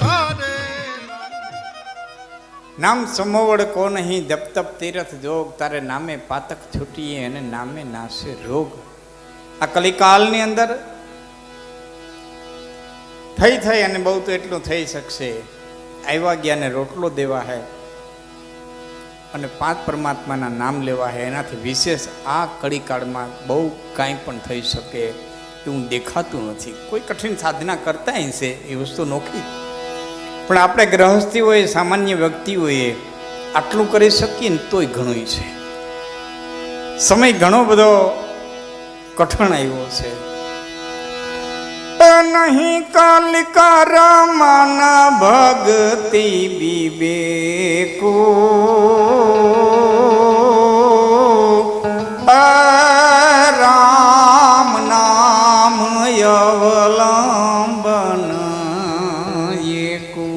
તારે નામ સમોવડ કો નહીં જપ તપ તીરથ જોગ તારે નામે પાતક છૂટીએ અને નામે નાશે રોગ. આ કલિકાલની અંદર થઈ અને બહુ તો એટલું થઈ શકશે. આવ્યા ગયા ને રોટલો દેવા હે અને 5 પરમાત્માના નામ લેવા હે. એનાથી વિશેષ આ કળીકાળમાં બહુ કાંઈ પણ થઈ શકે એવું દેખાતું નથી. કોઈ કઠિન સાધના કરતા હશે એ વસ્તુ નોખી, પણ આપણે ગ્રહસ્થી હોય, સામાન્ય વ્યક્તિ હોય, આટલું કરી શકીએ ને તોય ઘણું છે. સમય ઘણો બધો કઠણ આવ્યો છે. નહીં કાલિકા રામાના ભક્તિ વિવેકો રામ નામ અવલંબન એકો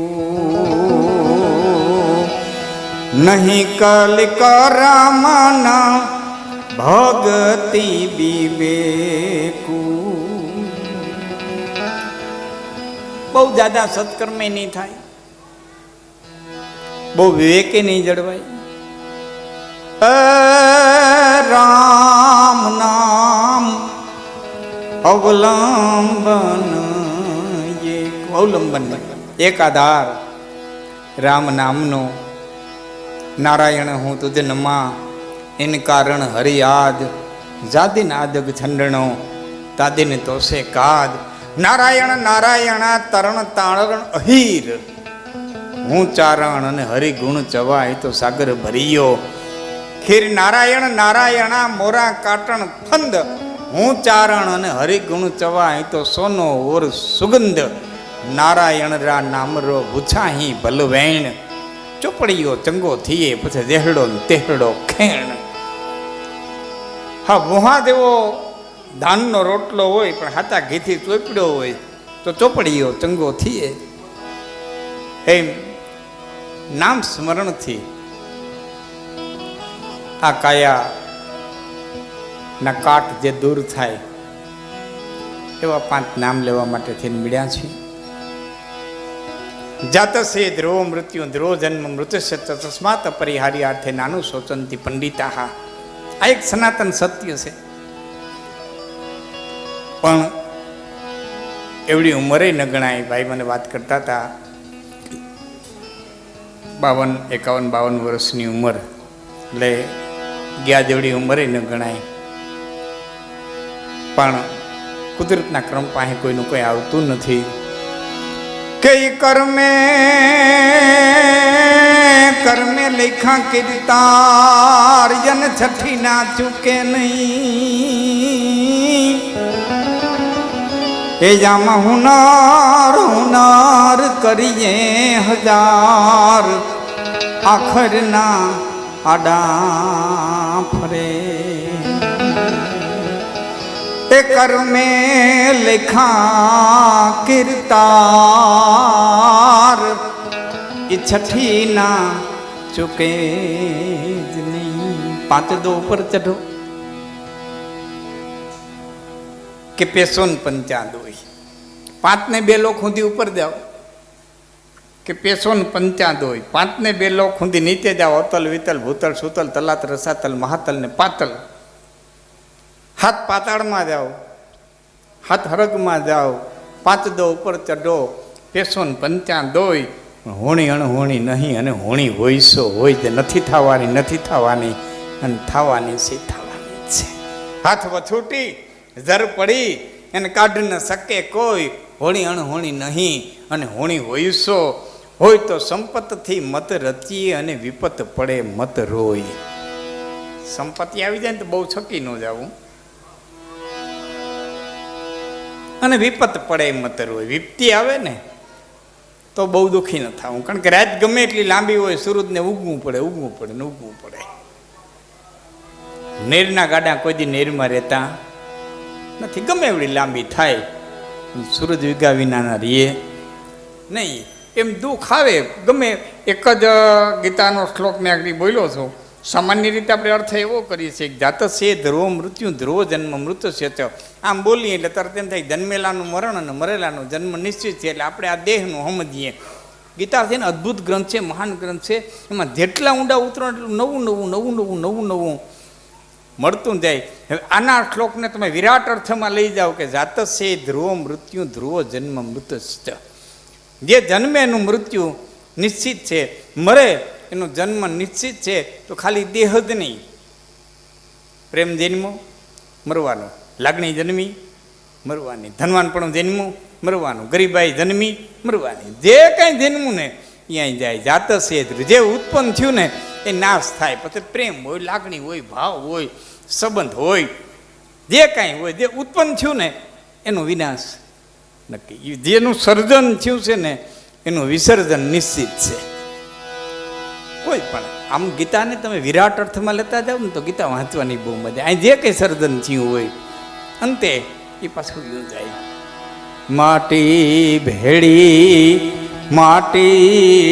નહીં કાલિકા રામાના ભક્તિ વિવેકો. બહુ જ્યાદા સત્કર્મે નહીં થાય, બહુ વિવેકે નહીં જળવાય. રામ નામ અવલંબન એક આધાર રામ નામનો. નારાયણ હું તુજે નમા ઇન કારણ હરિયાદ જાદિન આદગ છંડણો તાદિન તોસે કાદ. નારાયણ નારાયણા તરણ તારણ અહીર હું ચારણ અને હરિગુણ ચવાય તો સાગર ભરિયો. ખીર નારાયણ નારાયણા મોરા કાટણ ફંદ હું ચારણ અને હરિગુણ ચવાય તો સોનો ઓર સુગંધ. નારાયણ રા નામરો ભૂછાહી ભલવેણ ચોપડીઓ ચંગો થઈએ પછી દેહડો તેહડો ખેણ. હા, મહાદેવો ધાનનો રોટલો હોય પણ હાથા ઘીથી ચોપડ્યો હોય તો ચોપડીઓ ચંગો થઈએ. એમ નામ સ્મરણથી આ કાયા ના કાટ જે દૂર થાય એવા 5 નામ લેવા માટે થઈને મળ્યા છે. જાતસે ધ્રુવ મૃત્યુ ધ્રુવ જન્મ મૃત્યુશ્ચ તસ્માત અપરિહાર્યાર્થે નાનું શોચંતી પંડિતા. આ એક સનાતન સત્ય છે. પણ એવડી ઉંમરે ન ગણાય. ભાઈ મને વાત કરતા હતા 51-52 વર્ષની ઉંમર, એટલે ગયા જેવડી ઉંમરે ન ગણાય. પણ કુદરતના ક્રમ પાસે કોઈનું કોઈ આવતું નથી. કઈ કર્મે કર્મે લેખા કીર્તાર જન છઠ્ઠી ના ચૂકે નહીં. એ જામાં હુનાર કરીએ 1000 આખરના આડા ફરે. એ કર્મે લેખા કીર્તાર એ છઠ્ઠી ના ચૂકે જ નહીં. 5 દો ઉપર ચઢો કે 55 5 ને 2 લોક સુધી ઉપર જાઓ કે 55 5 ને 2 લોક સુધી નીચે જાઓ. અતલ વિતલ ભૂતલ સુતલ તલાત રસાતલ મહાતલ ને પાતલ. હાથ પાતાળમાં જાઓ, હાથ હરગમાં જાઓ. 5 દો ઉપર ચઢો 55 હોણી અણહોણી નહીં. અને હોણી હોઈશો હોય તે નથી થવાની અને થવાની છે થવાની છે. હાથ વછૂટી ઝર પડી એને કાઢ ન શકે કોઈ. હોણી અણહોણી નહીં અને હોણી હોઈશો હોય તો સંપતથી મત રચીએ અને વિપત પડે મત રોય. સંપત્તિ આવી જાય ને તો બહુ છકી ન જવું અને વિપત પડે મત રોય. વિપત્તિ આવે ને તો બહુ દુઃખી ન થવું, કારણ કે રાત ગમે એટલી લાંબી હોય સૂરજને ઉગવું પડે. નેરના ગાડા કોઈ દી નેરમાં રહેતા નથી. ગમે એવડી લાંબી થાય સૂરજ ઉગ્યા વિનાના રહીએ નહીં. એમ દુઃખ આવે ગમે. એક જ ગીતાનો શ્લોક મેં આગળ બોલ્યો છું સામાન્ય રીતે આપણે અર્થ એવો કરીએ છીએ કે જાત છે ધ્રુવ મૃત્યુ ધ્રુવ જન્મ મૃત્યુ છે તો આમ બોલીએ એટલે તરત એમ થાય જન્મેલાનું મરણ અને મરેલાનું જન્મ નિશ્ચિત છે એટલે આપણે આ દેહનું સમજીએ. ગીતા છે ને અદ્ભુત ગ્રંથ છે, મહાન ગ્રંથ છે. એમાં જેટલા ઊંડા ઉતરો એટલું નવું નવું નવું નવું નવું નવું મળતું જાય. હવે આના શ્લોકને તમે વિરાટ અર્થમાં લઈ જાઓ કે જાત છે ધ્રુવ મૃત્યુ ધ્રુવ જન્મ મૃત્યુ. જે જન્મે એનું મૃત્યુ નિશ્ચિત છે, મરે એનો જન્મ નિશ્ચિત છે. તો ખાલી દેહ જ નહીં, પ્રેમ જન્મો મરવાનો, લાગણી જન્મી મરવાની, ધનવાનપણું જન્મું મરવાનું, ગરીબાઈ જન્મી મરવાની, જે કાંઈ જન્મું ને ત્યાં જાય. જાત છે જે ઉત્પન્ન થયું ને એ નાશ થાય. પછી પ્રેમ હોય, લાગણી હોય, ભાવ હોય, સંબંધ હોય, જે કાંઈ હોય, જે ઉત્પન્ન થયું ને એનો વિનાશ નક્કી. જેનું સર્જન થયું છે ને એનું વિસર્જન નિશ્ચિત છે. કોઈ પણ આમ ગીતાને તમે વિરાટ અર્થમાં લેતા જાઓ ને તો ગીતા વાંચવાની બહુ મજા. અહીં જે કંઈ સર્જન થયું હોય અંતે એ પાછું જાય. માટી ભેળી માટી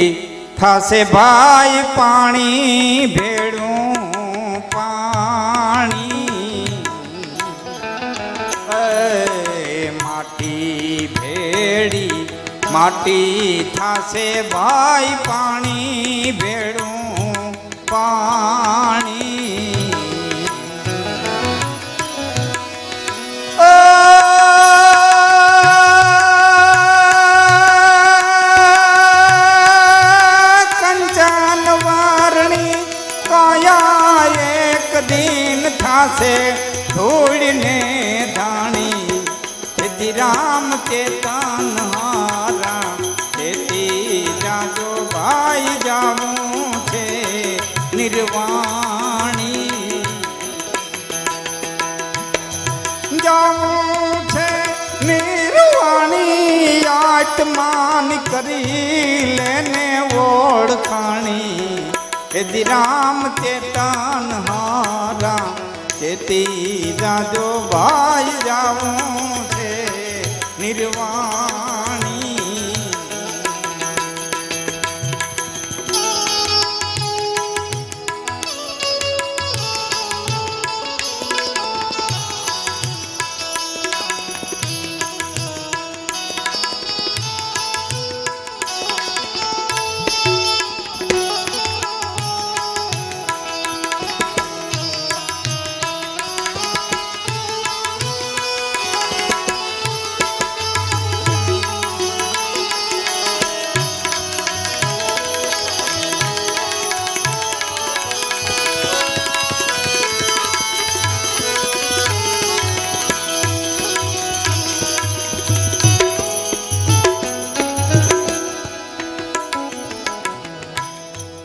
થાશે ભાઈ પાણી ભેળું પાણી. માટી ભેળી માટી થાશે ભાઈ પાણી ભેળું પાણી. કંચન વારણી કાયા એક દિન થાશે ધૂળને ધાણી. તેથી રામ ચેતન હારા તેથી જાજો ભાઈ જાવું છે નિર્વાણી. જાવું છે નિર્વાણી આત્માન કરી લેને ઓળખાણી. તેથી રામ ચેતન હારા તેથી જાજો ભાઈ જાવું છે નિર્વાણી.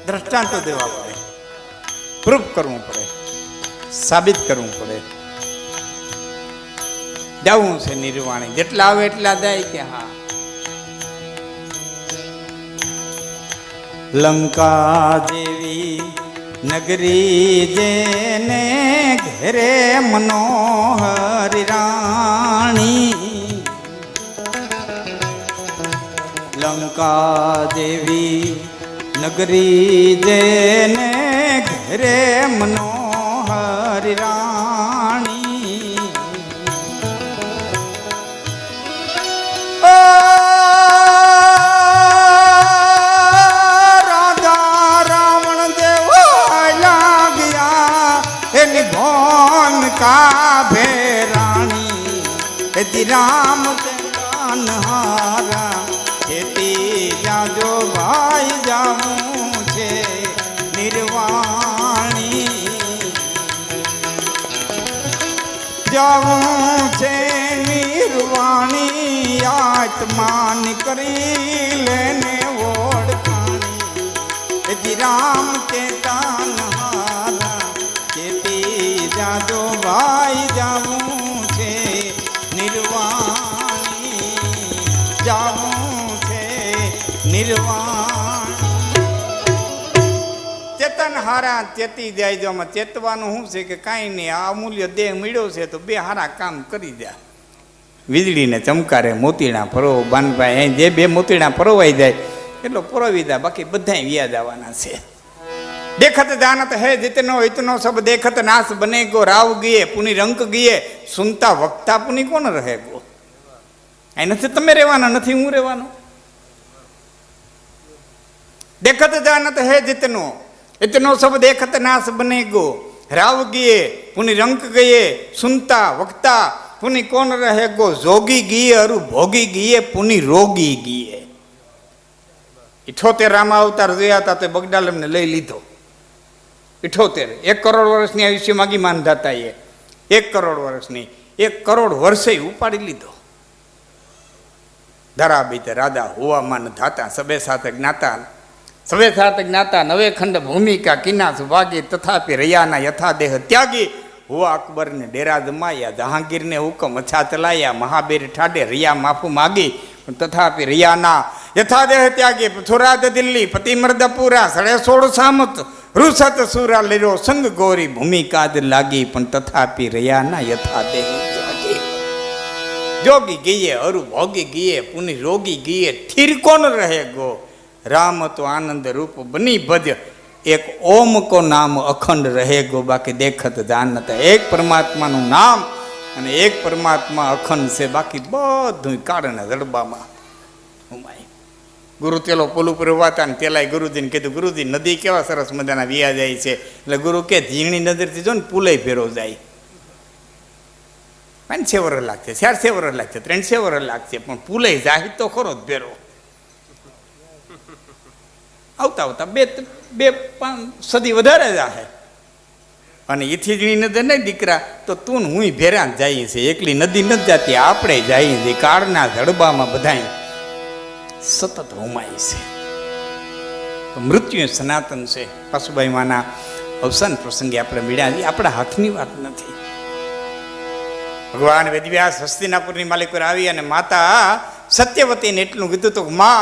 દ્રષ્ટાંતો દેવા પડે, પ્રૂફ કરવું પડે, સાબિત કરવું પડે. જવું છે નિર્વાણી. જેટલા આવે એટલા જાય કે હા. લંકા જેવી નગરી જેને ઘેરે મનોહર રાણી. લંકા જેવી નગરી જેને ઘરે મનોહર રાણી. રાજા રાવણ જેવો લાગ્યા એની ભૂમિકા ભેરાણી. એથી રામ ચેતન હારા તેથી જાજો ભાઈ જાવું છે નિર્વાણી. જાવું છે નિર્વાણી આત્માન કરી લેને ઓળખાણી. તેથી રામ ચેતન હારા તેથી જાજો ભાઈ જાવું છે નિર્વાણી. જાવું નિર્વાણ ચેતન હારા ચેતી જાય. જો આમાં ચેતવાનું શું છે કે કાંઈ નહીં, આ અમૂલ્ય દેહ મળ્યો છે તો બે હારા કામ કરી દે. વીજળીને ચમકારે મોતીડા પરોવ બાનભાઈ, અહીં જે બે મોતીડા પરોવાઈ જાય એટલો પરોવી દે, બાકી બધા વ્યાજ આવવાના છે. देखत जानत है जितनो इतनो सब देखत नाश बनेगो राव गए पुनि रंक गए सुनता वक्ता पुनि कोण रहेगो। અહીં નથી તમે રહેવાના, નથી હું રહેવાનો. देखत जानत है जितनो इतनो सब देखत नाश बनेगो राव गए पुनि रंक गए सुनता वक्ता पुनि कौन रहेगो। जोगी गए अरु भोगी गए पुनि रोगी गए. 78 રામા અવતાર જોયા હતા તો બગડાલ એમને લઈ લીધો. 78 1 કરોડ વર્ષની આયુષ્ય માગી માનધાતા એ 1 કરોડ વર્ષની 1 કરોડ વર્ષે ઉપાડી લીધો. ધરા બીતે રાધા હુવામાન ધાતા સબે સાથે જ્ઞાતા સવે સાત જ્ઞાતા નવે ખંડ ભૂમિકા કિના સુભાગી તથાપી રૈયાના યથા દેહ ત્યાગી હુઆ અકબરને ડેરા જમાયા જહાંગીરને હુકમ અછા ચલાયા મહાબીર ઠાડે રૈયા માફું માગી તથાપી રૈયાના યથા દેહ ત્યાગી પથુરાજ દિલ્હી પતિ મર્દપુરા 16 સામત રૂસત સુરા લીરો સંગ ગોરી ભૂમિકા જ લાગી પણ તથાપી રૈયાના યથા દેહ ત્યાગી. જોગી ગઈએ અરુ ભોગી ગઈએ પુનિ રોગી ગઈએ થીર કોણ રહે ગો. राम तो आनंद रूप बनी भज एक ओम को नाम अखंड रहेगो. बाकी देखत जानत एक परमात्मा नु नाम અને એક પરમાત્મા અખંડ છે. બાકી બધું કાળના જડબામાં ઉમાય. ગુરુ તેલો પુલ ઉપર વાતા ને તેલાય ગુરુજીને કીધું ગુરુજી નદી કેવા સરસ મજાના વિયા જાય છે. એટલે ગુરુ કે ઝીણી નજરથી જો ને પુલે ફેરો જાય. 500 વર્ષ લાગશે, 400 વર્ષ લાગશે, 300 વર્ષ લાગશે, પણ પુલે જાય તો ખરો જ ફેરો. આવતા આવતા બે 5 સદી વધારે જાહે. અને એથી જ નજર નહીં દીકરા તો તું હું ભેરા જઈએ છે. એકલી નદી નથી જાતી, આપણે જઈએ છીએ. કાળના જડબામાં બધા સતત હોમાય છે. મૃત્યુ સનાતન છે. પશુભાઈ માના અવસાન પ્રસંગે આપણે મળ્યા, આપણા હાથની વાત નથી. ભગવાન વેદવ્યાસ હસ્તિનાપુરની માલિક પર આવી અને માતા સત્યવતીને એટલું કીધું તો માં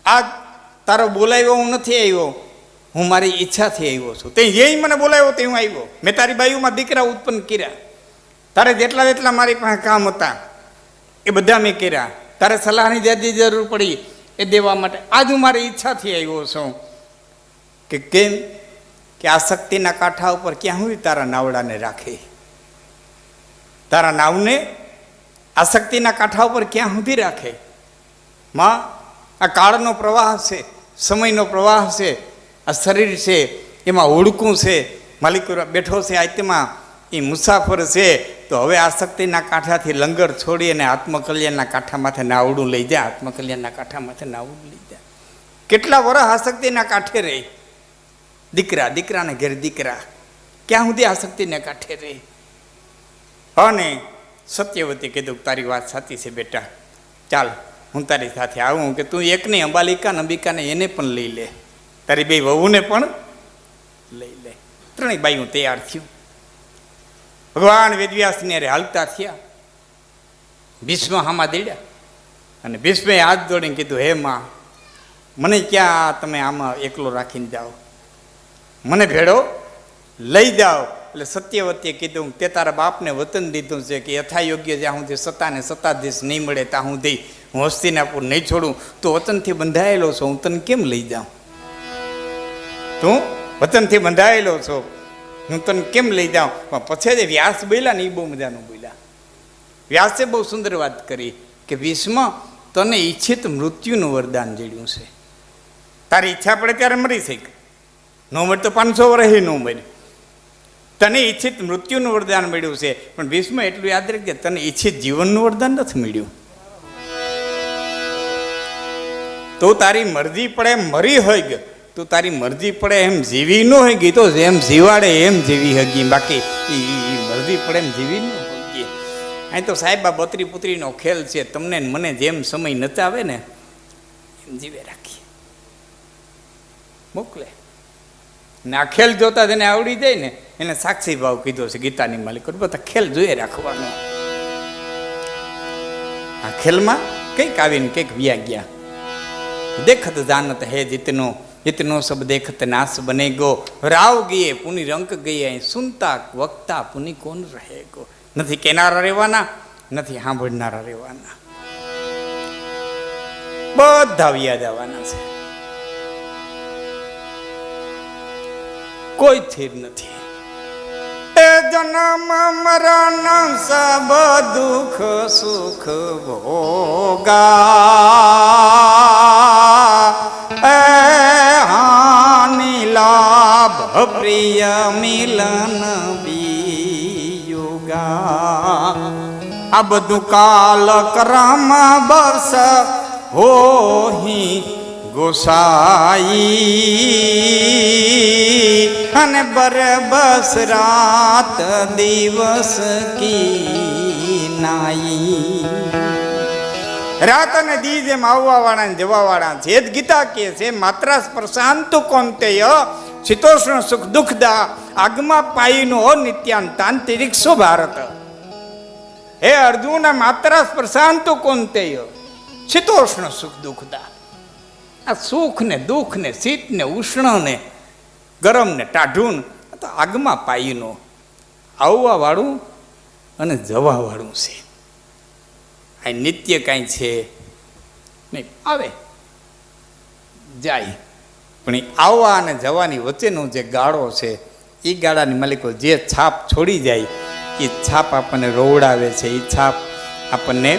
આ તારો બોલાવ્યો હું નથી આવ્યો, હું મારી ઈચ્છાથી આવ્યો છું. તે જે મને બોલાવ્યો તે હું આવ્યો. મેં તારી બાયુમાં દીકરા ઉત્પન્ન કર્યા. તારે જેટલા જેટલા મારી પાસે કામ હતા એ બધા મેં કર્યા. તારે સલાહની જ્યાંથી જરૂર પડી એ દેવા માટે આજ હું મારી ઈચ્છાથી આવ્યો છું. કે કેમ કે આ શક્તિના કાંઠા ઉપર ક્યાં હું તારા નાવડાને રાખે. તારા નાવને આ શક્તિના કાંઠા ઉપર ક્યાં સુધી રાખે. માં આ કાળનો પ્રવાહ છે, સમયનો પ્રવાહ છે, આ શરીર છે એમાં ઓળખું છે, માલિક બેઠો છે આત્મા એ મુસાફર છે. તો હવે આ શક્તિના કાંઠાથી લંગર છોડી અને આત્મકલ્યાણના કાંઠામાંથી નાવડું લઈ જાય. આત્મકલ્યાણના કાંઠામાંથી નાવડું લઈ જાય. કેટલા વર્ષ આ શક્તિના કાંઠે રહે. દીકરાને ઘેર દીકરા ક્યાં સુધી આ શક્તિને કાંઠે રહે. અને સત્યવતી કીધું તારી વાત સાચી છે બેટા, ચાલ હું તારી સાથે આવું. કે તું એક નહીં અંબાલિકા અંબિકાને એને પણ લઈ લે, તારી બે વહુને પણ લઈ લે. 3 બાઈઓ તૈયાર થયું. ભગવાન વેદવ્યાસની અરે હાલતા થયા. ભીષ્મ હામાં દેડ્યા અને ભીષ્મે હાથ જોડીને કીધું હે માં મને ક્યાં તમે આમાં એકલો રાખીને જાઓ, મને ભેળો લઈ જાઓ. એટલે સત્યવતીએ કીધું તે તારા બાપને વતન દીધું છે કે યથાયોગ્ય જ્યાં સુધી સત્તાને સત્તાધીશ નહીં મળે ત્યાં સુધી હું હસ્તિનાપુર નહીં છોડું. તો વતનથી બંધાયેલો છો, હું તને કેમ લઈ જાઉં? તું વતનથી બંધાયેલો છો, હું તને કેમ લઈ જાઉં? પણ પછી જે વ્યાસ બોલ્યા ને એ બહુ મજાનું બોલ્યા. વ્યાસે બહુ સુંદર વાત કરી કે ભીષ્મ તને ઈચ્છિત મૃત્યુનું વરદાન જડ્યું છે. તારી ઈચ્છા પડે ત્યારે મરી શક, ન મળે તો 500 વર્ષે ન મળે. તને ઈચ્છિત મૃત્યુનું વરદાન મળ્યું છે. પણ ભીષ્મ એટલું યાદ રાખજે તને ઈચ્છિત જીવનનું વરદાન નથી મળ્યું. તો તારી મરજી પડે એમ મરી હોય ગયો, તું તારી મરજી પડે એમ જીવી ન હોય ગઈ તો જેમ જીવાડે એમ જીવી હગી. બાકી મરજી પડે એમ જીવી ન હોય ગઈ. અહીં તો સાહેબ આ બતરી પુત્રીનો ખેલ છે. તમને મને જેમ સમય નચાવે ને એમ જીવે રાખીએ, મોકલે. ને આ ખેલ જોતા જેને આવડી જાય ને એને સાક્ષી ભાવ કીધો છે ગીતાની માલિક. બધા ખેલ જોઈએ રાખવાનો. આ ખેલમાં કંઈક આવીને કંઈક વ્યા ગયા. देखत जानत है जितनो इतनो सब देखत नाश बनेगो राव गए पुनि रंक गए सुनता वक्ता पुनि कौन रहेगो. નથી કેનારા રહેવાના, નથી સાંભળનારા રહેવાના, બધા વ્યા જવાના છે. કોઈ થીર નથી. એ જન્મ મરણ સબ દુઃખ સુખ ભોગા, એ હાનિ લાભ પ્રિય મિલન વિયોગા. આ બધું કાલ કર્મ બસ હોહી ગોસાઈ, અને બરબસ રાત દિવસ કી નાઈ. રાત અને દી જેમ આવવા વાળા ને જવા વાળા છે. જ ગીતા કહે છે માત્ર સ્પર્શાંતુ કોંતેય શીતોષ્ણ સુખ દુઃખદા આગમા પાઈનો નિત્યાંતાંતરિક્ષો ભારત. હે અર્જુન, માત્ર સ્પર્શાંતુ કોંતેય શીતોષ્ણ સુખ દુઃખદા. આ સુખ ને દુઃખ ને શીત ને ઉષ્ણ ને ગરમ ને ટાઢું તો આગમાં પાઈનો આવવા વાળું અને જવા વાળું છે. આ નિત્ય કાંઈ છે નહીં. આવે જાય, પણ એ આવવા અને જવાની વચ્ચેનો જે ગાળો છે એ ગાળાની માલિકો જે છાપ છોડી જાય એ છાપ આપણને રોવડાવે છે, એ છાપ આપણને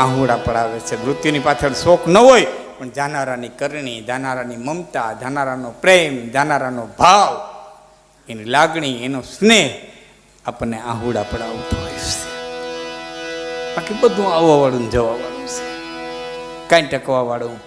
આહુડા પડાવે છે. મૃત્યુની પાછળ શોક ન હોય પણ જાનારાની કરણી, જાનારાની મમતા, જાનારાનો પ્રેમ, જાનારાનો ભાવ, એની લાગણી, એનો સ્નેહ આપણને આહુડા પડાવતો હોય છે. બાકી બધું આવવા વાળું ને જવા વાળું છે, કાંઈ ટકવા વાળું